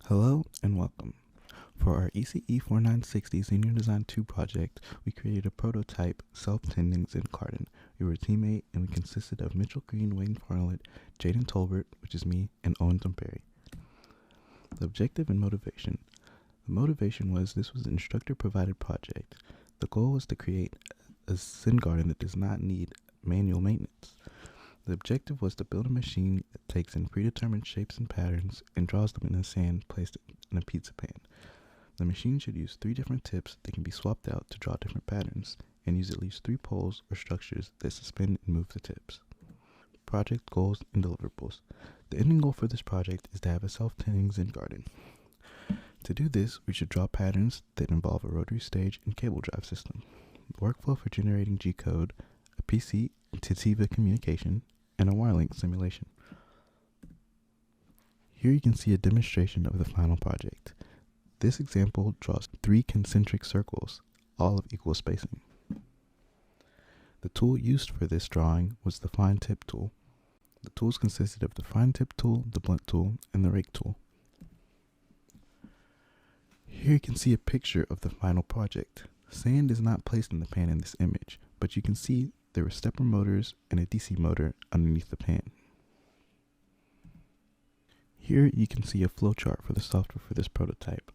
Hello and welcome. For our ECE 4960 Senior Design 2 project, we created a prototype self-tending Zen Garden. We were a teammate and we consisted of Mitchell Green, Wayne Farnlett, Jaden Tolbert, which is me, and Owen Perry. The objective and motivation. The motivation was this was an instructor-provided project. The goal was to create a Zen Garden that does not need manual maintenance. The objective was to build a machine that takes in predetermined shapes and patterns and draws them in the sand placed in a pizza pan. The machine should use 3 different tips that can be swapped out to draw different patterns, and use at least 3 poles or structures that suspend and move the tips. Project goals and deliverables. The ending goal for this project is to have a self-tending Zen Garden. To do this, we should draw patterns that involve a rotary stage and cable drive system, the workflow for generating G-code, a PC and Tiva communication, and a Wirelink simulation. Here you can see a demonstration of the final project. This example draws 3 concentric circles, all of equal spacing. The tool used for this drawing was the fine tip tool. The tools consisted of the fine tip tool, the blunt tool, and the rake tool. Here you can see a picture of the final project. Sand is not placed in the pan in this image, but you can see there were stepper motors and a DC motor underneath the pan. Here you can see a flowchart for the software for this prototype.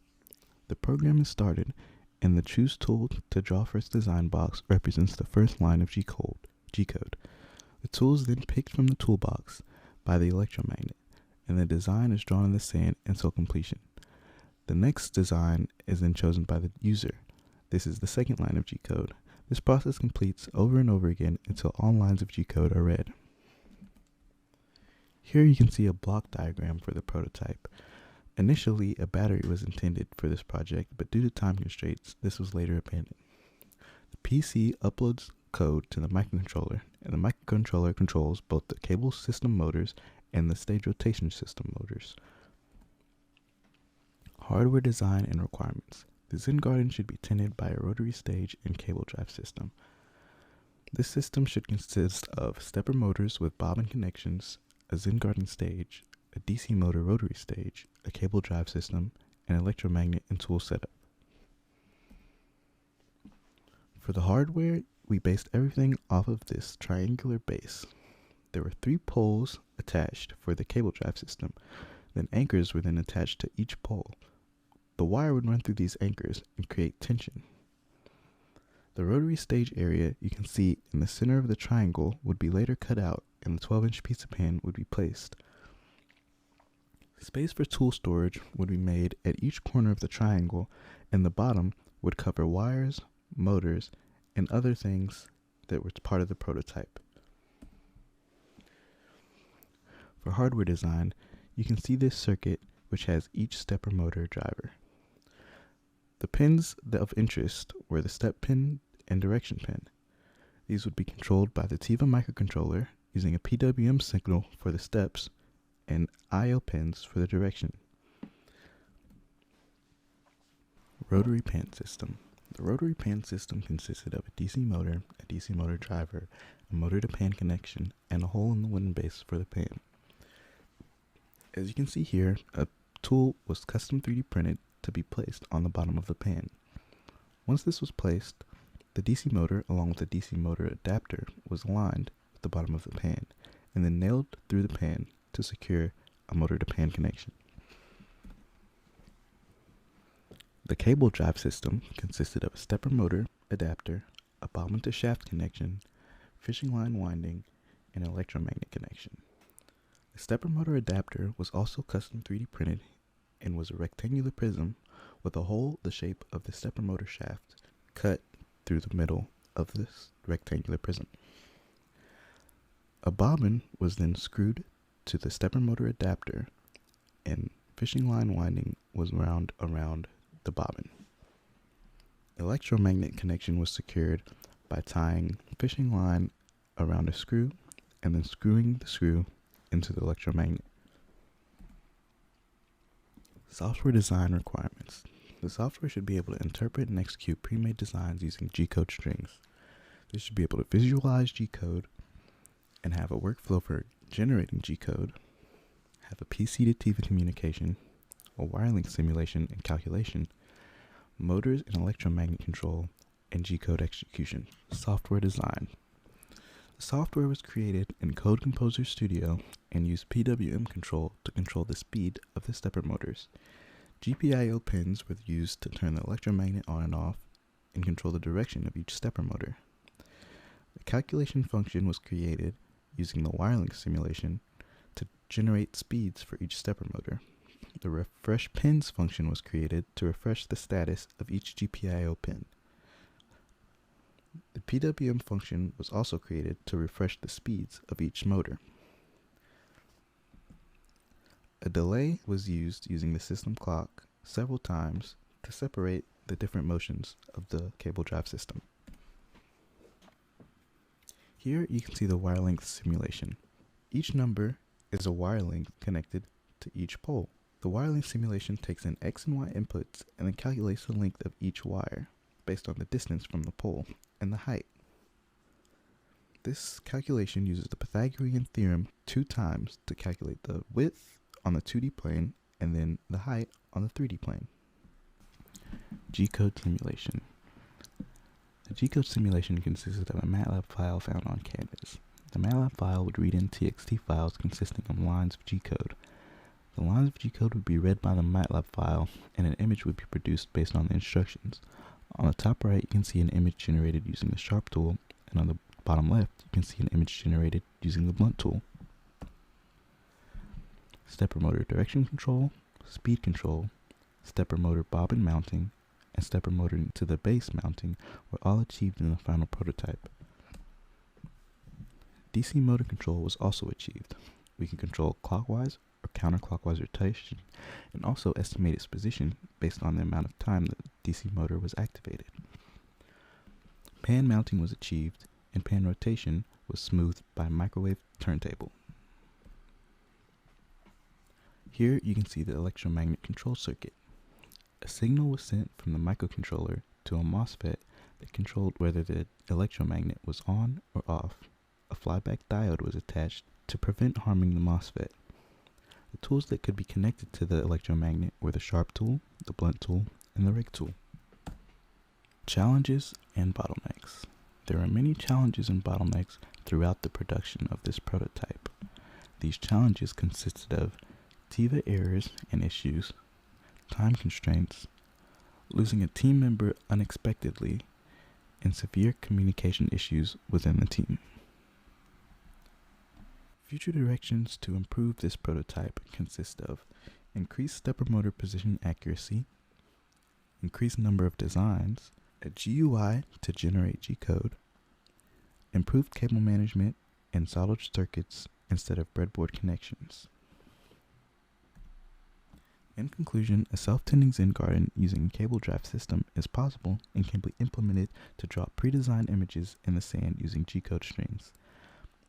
The program is started, and the Choose tool to draw first design box represents the first line of G-code. The tool is then picked from the toolbox by the electromagnet, and the design is drawn in the sand until completion. The next design is then chosen by the user. This is the second line of G-code. This process completes over and over again until all lines of G-code are read. Here you can see a block diagram for the prototype. Initially, a battery was intended for this project, but due to time constraints, this was later abandoned. The PC uploads code to the microcontroller, and the microcontroller controls both the cable system motors and the stage rotation system motors. Hardware design and requirements. The Zen Garden should be tended by a rotary stage and cable drive system. This system should consist of stepper motors with bobbin connections, a Zen Garden stage, a DC motor rotary stage, a cable drive system, and electromagnet and tool setup. For the hardware, we based everything off of this triangular base. There were 3 poles attached for the cable drive system, then anchors were then attached to each pole. The wire would run through these anchors and create tension. The rotary stage area you can see in the center of the triangle would be later cut out and the 12-inch pizza pan would be placed. Space for tool storage would be made at each corner of the triangle, and the bottom would cover wires, motors, and other things that were part of the prototype. For hardware design, you can see this circuit which has each stepper motor driver. The pins of interest were the step pin and direction pin. These would be controlled by the Tiva microcontroller using a PWM signal for the steps and I/O pins for the direction. Rotary pan system. The rotary pan system consisted of a DC motor driver, a motor to pan connection, and a hole in the wooden base for the pan. As you can see here, a tool was custom 3D printed to be placed on the bottom of the pan. Once this was placed, the DC motor along with the DC motor adapter was aligned with the bottom of the pan and then nailed through the pan to secure a motor to pan connection. The cable drive system consisted of a stepper motor adapter, a bobbin to shaft connection, fishing line winding, and an electromagnet connection. The stepper motor adapter was also custom 3D printed and was a rectangular prism with a hole the shape of the stepper motor shaft cut through the middle of this rectangular prism. A bobbin was then screwed to the stepper motor adapter, and fishing line winding was wound around the bobbin. Electromagnet connection was secured by tying fishing line around a screw and then screwing the screw into the electromagnet. Software design requirements. The software should be able to interpret and execute pre-made designs using G-code strings. This should be able to visualize G-code and have a workflow for generating G-code, have a PC to Tiva communication, a wiring simulation and calculation, motors and electromagnet control, and G-code execution. Software design. The software was created in Code Composer Studio and used PWM control to control the speed of the stepper motors. GPIO pins were used to turn the electromagnet on and off and control the direction of each stepper motor. The calculation function was created using the wiring simulation to generate speeds for each stepper motor. The refresh pins function was created to refresh the status of each GPIO pin. The PWM function was also created to refresh the speeds of each motor. A delay was used using the system clock several times to separate the different motions of the cable drive system. Here you can see the wire length simulation. Each number is a wire length connected to each pole. The wire length simulation takes in X and Y inputs and then calculates the length of each wire based on the distance from the pole and the height. This calculation uses the Pythagorean theorem 2 times to calculate the width on the 2D plane and then the height on the 3D plane. G-code simulation. The G-code simulation consisted of a MATLAB file found on Canvas. The MATLAB file would read in TXT files consisting of lines of G-code. The lines of G-code would be read by the MATLAB file, and an image would be produced based on the instructions. On the top right, you can see an image generated using the sharp tool, and on the bottom left, you can see an image generated using the blunt tool. Stepper motor direction control, speed control, stepper motor bobbin mounting, and stepper motor to the base mounting were all achieved in the final prototype. DC motor control was also achieved. We can control clockwise or counterclockwise rotation and also estimate its position based on the amount of time the DC motor was activated. Pan mounting was achieved and pan rotation was smoothed by a microwave turntable. Here you can see the electromagnet control circuit. A signal was sent from the microcontroller to a MOSFET that controlled whether the electromagnet was on or off. A flyback diode was attached to prevent harming the MOSFET. The tools that could be connected to the electromagnet were the sharp tool, the blunt tool, and the rig tool. Challenges and bottlenecks. There are many challenges and bottlenecks throughout the production of this prototype. These challenges consisted of TIVA errors and issues, time constraints, losing a team member unexpectedly, and severe communication issues within the team. Future directions to improve this prototype consist of increased stepper motor position accuracy, increased number of designs, a GUI to generate G-code, improved cable management and soldered circuits instead of breadboard connections. In conclusion, a self-tending Zen Garden using a cable drive system is possible and can be implemented to draw pre-designed images in the sand using G-code strings.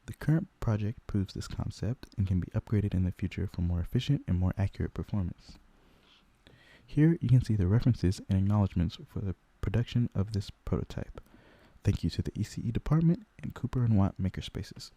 The current project proves this concept and can be upgraded in the future for more efficient and more accurate performance. Here you can see the references and acknowledgments for the production of this prototype. Thank you to the ECE department and Cooper & Watt Makerspaces.